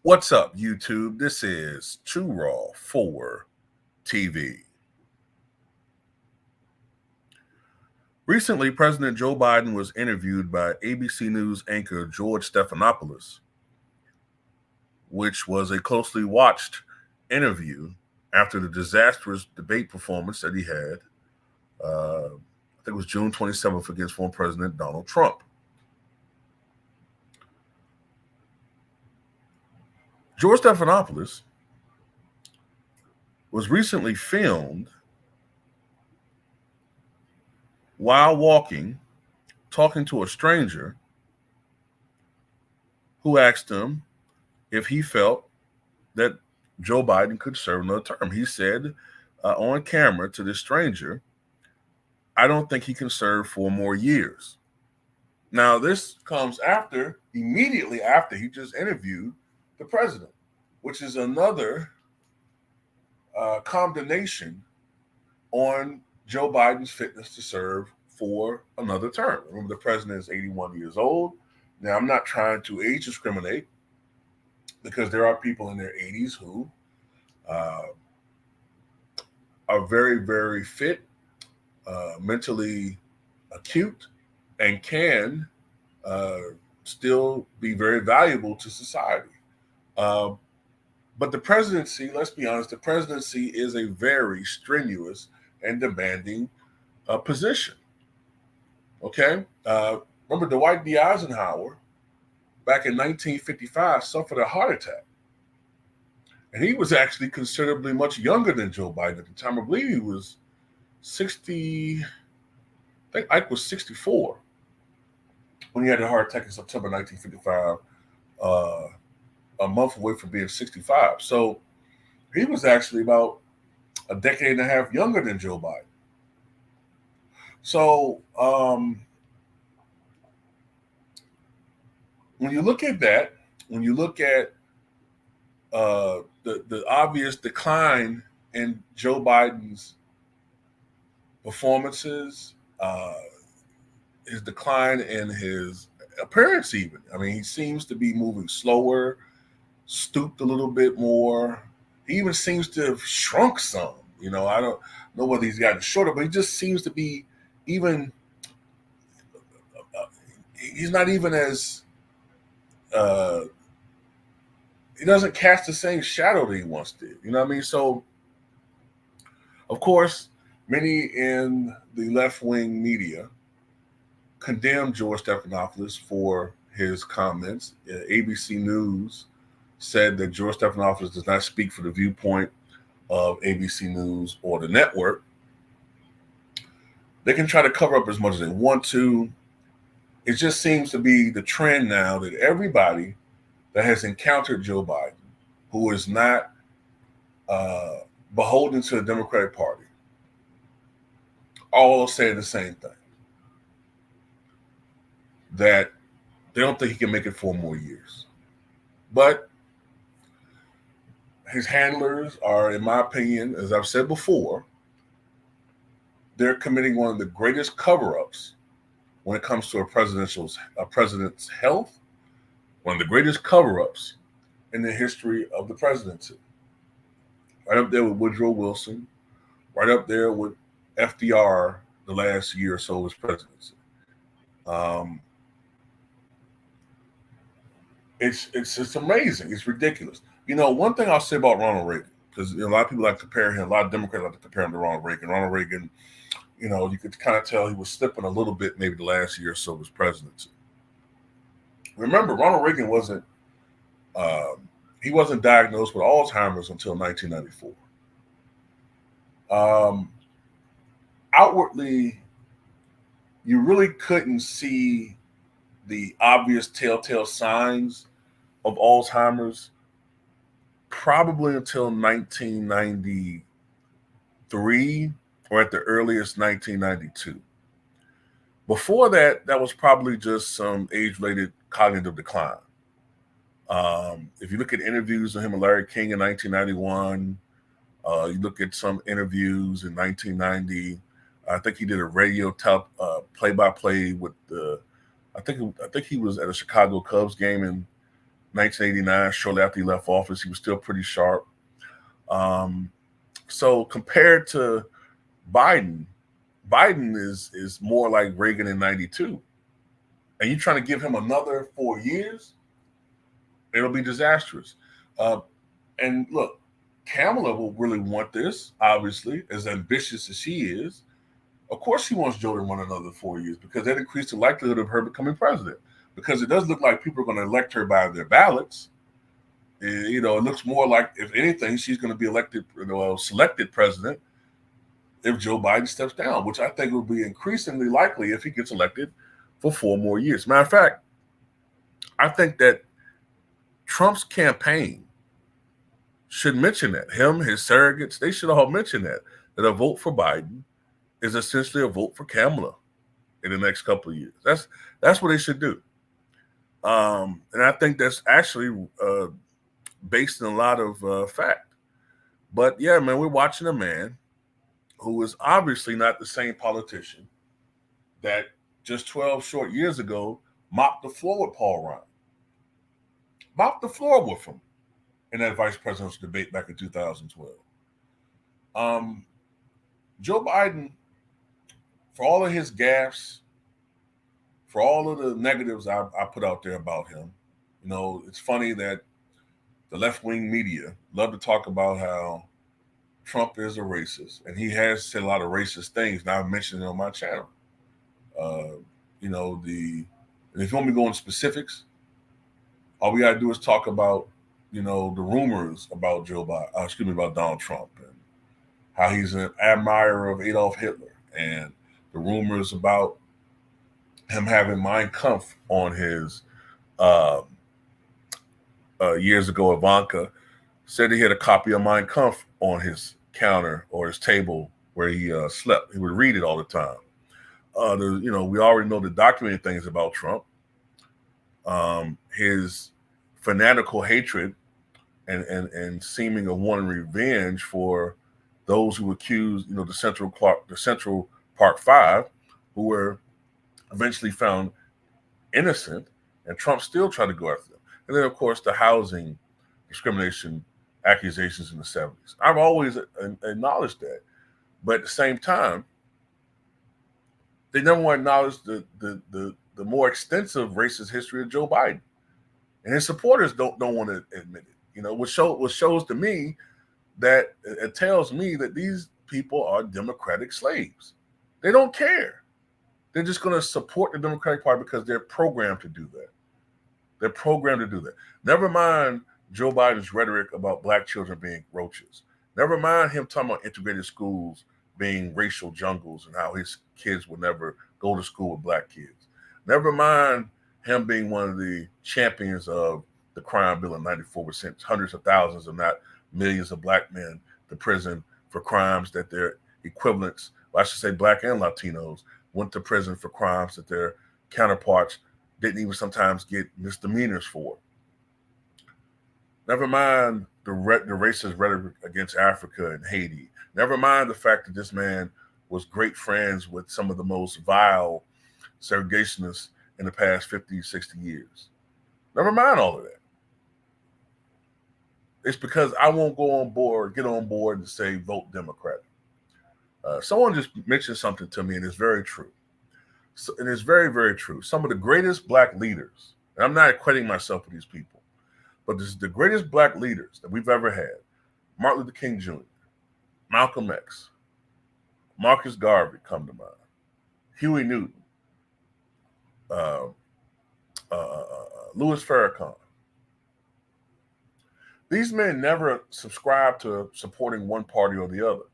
What's up, YouTube? This is Too Raw for TV. Recently, President Joe Biden was interviewed by ABC News anchor George Stephanopoulos, which was a closely watched interview after the disastrous debate performance that he had. I think it was June 27th against former President Donald Trump. George Stephanopoulos was recently filmed while walking, talking to a stranger who asked him if he felt that Joe Biden could serve another term. He said on camera to this stranger, I don't think he can serve 4 more years. Now, this comes immediately after he just interviewed the president, which is another condemnation on Joe Biden's fitness to serve for another term. Remember, the president is 81 years old. Now, I'm not trying to age discriminate because there are people in their 80s who are very, very fit, mentally acute, and can still be very valuable to society. But the presidency, let's be honest, the presidency is a very strenuous and demanding position. Okay? Remember, Dwight D. Eisenhower, back in 1955, suffered a heart attack. And he was actually considerably much younger than Joe Biden at the time. I believe he was 60, I think Ike was 64 when he had a heart attack in September 1955, a month away from being 65. So he was actually about a decade and a half younger than Joe Biden. So when you look at that, when you look at the obvious decline in Joe Biden's performances, his decline in his appearance, even. I mean, he seems to be moving slower, stooped a little bit more. He even seems to have shrunk some. You know, I don't know whether he's gotten shorter, but he just seems to be even. He's not even as. He doesn't cast the same shadow that he once did. You know what I mean? So, of course, many in the left-wing media condemned George Stephanopoulos for his comments. ABC News said that George Stephanopoulos does not speak for the viewpoint of ABC News or the network. They can try to cover up as much as they want to. It just seems to be the trend now that everybody that has encountered Joe Biden, who is not beholden to the Democratic Party, all say the same thing. That they don't think he can make it 4 more years. But his handlers are, in my opinion, as I've said before, they're committing one of the greatest cover-ups when it comes to a president's health, one of the greatest cover-ups in the history of the presidency. Right up there with Woodrow Wilson, right up there with FDR the last year or so of his presidency. It's amazing. It's ridiculous. You know, one thing I'll say about Ronald Reagan, because a lot of people like to compare him, a lot of Democrats like to compare him to Ronald Reagan. Ronald Reagan, you know, you could kind of tell he was slipping a little bit maybe the last year or so of his presidency. Remember, Ronald Reagan wasn't diagnosed with Alzheimer's until 1994. Outwardly, you really couldn't see the obvious telltale signs of Alzheimer's probably until 1993 or at the earliest 1992. Before that, that was probably just some age-related cognitive decline. If you look at interviews of him and Larry King in 1991, you look at some interviews in 1990. I think he did a radio play-by-play with the. I think he was at a Chicago Cubs game in 1989, shortly after he left office. He was still pretty sharp. So compared to Biden, Biden is more like Reagan in 92. And you're trying to give him another 4 years, it'll be disastrous. And look, Kamala will really want this, obviously, as ambitious as she is. Of course, she wants Joe to run another 4 years because that increases the likelihood of her becoming president. Because it does look like people are going to elect her by their ballots. It looks more like, if anything, she's going to be elected, selected president if Joe Biden steps down, which I think will be increasingly likely if he gets elected for 4 more years. Matter of fact, I think that Trump's campaign should mention that. Him, his surrogates, they should all mention that a vote for Biden is essentially a vote for Kamala in the next couple of years. That's what they should do. And I think that's actually based in a lot of fact. But yeah, man, we're watching a man who is obviously not the same politician that just 12 short years ago mopped the floor with Paul Ryan. Mopped the floor with him in that vice presidential debate back in 2012. Joe Biden, for all of his gaffes, for all of the negatives I put out there about him, it's funny that the left-wing media love to talk about how Trump is a racist, and he has said a lot of racist things. Now I've mentioned it on my channel. And if you want me to go into specifics, all we gotta do is talk about, the rumors about about Donald Trump and how he's an admirer of Adolf Hitler, and the rumors about him having Mein Kampf on his years ago. Ivanka said he had a copy of Mein Kampf on his counter or his table where he slept. He would read it all the time. We already know the documented things about Trump. His fanatical hatred and seeming of wanting revenge for those who accused, the Central Park Five, who were eventually found innocent, and Trump still tried to go after them. And then, of course, the housing discrimination accusations in the 70s. I've always acknowledged that. But at the same time, they never want to acknowledge the more extensive racist history of Joe Biden. And his supporters don't want to admit it. What shows to me that it tells me that these people are Democratic slaves. They don't care. They're just going to support the Democratic Party because they're programmed to do that. They're programmed to do that. Never mind Joe Biden's rhetoric about black children being roaches. Never mind him talking about integrated schools being racial jungles and how his kids would never go to school with black kids. Never mind him being one of the champions of the crime bill in 94%, sent hundreds of thousands, if not millions of black men to prison for crimes that their equivalents, well, I should say black and Latinos, went to prison for crimes that their counterparts didn't even sometimes get misdemeanors for. Never mind the racist rhetoric against Africa and Haiti. Never mind the fact that this man was great friends with some of the most vile segregationists in the past 50, 60 years. Never mind all of that. It's because I won't get on board and say vote Democrat. Someone just mentioned something to me, and it's very true. And it's very, very true. Some of the greatest black leaders, and I'm not equating myself with these people, but this is the greatest black leaders that we've ever had. Martin Luther King Jr., Malcolm X, Marcus Garvey come to mind, Huey Newton, Louis Farrakhan. These men never subscribe to supporting one party or the other.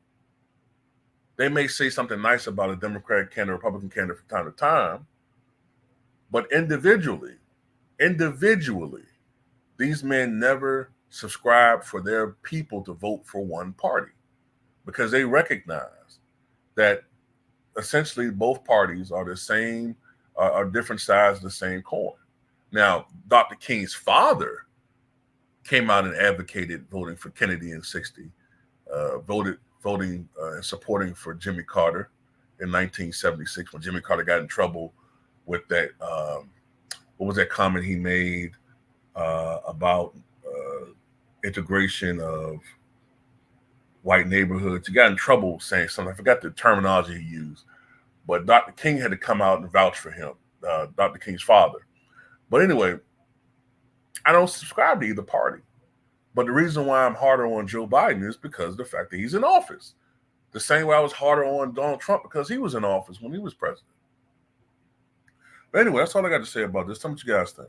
They may say something nice about a Democratic candidate, Republican candidate from time to time, but individually, these men never subscribe for their people to vote for one party because they recognize that essentially both parties are the same, are different sides of the same coin. Now, Dr. King's father came out and advocated voting for Kennedy in 60, voting and supporting for Jimmy Carter in 1976 when Jimmy Carter got in trouble with that, what was that comment he made about integration of white neighborhoods. He got in trouble saying something. I forgot the terminology he used, but Dr. King had to come out and vouch for him, Dr. King's father. But anyway, I don't subscribe to either party. But the reason why I'm harder on Joe Biden is because of the fact that he's in office. The same way I was harder on Donald Trump because he was in office when he was president. But anyway, that's all I got to say about this. Tell me what you guys think.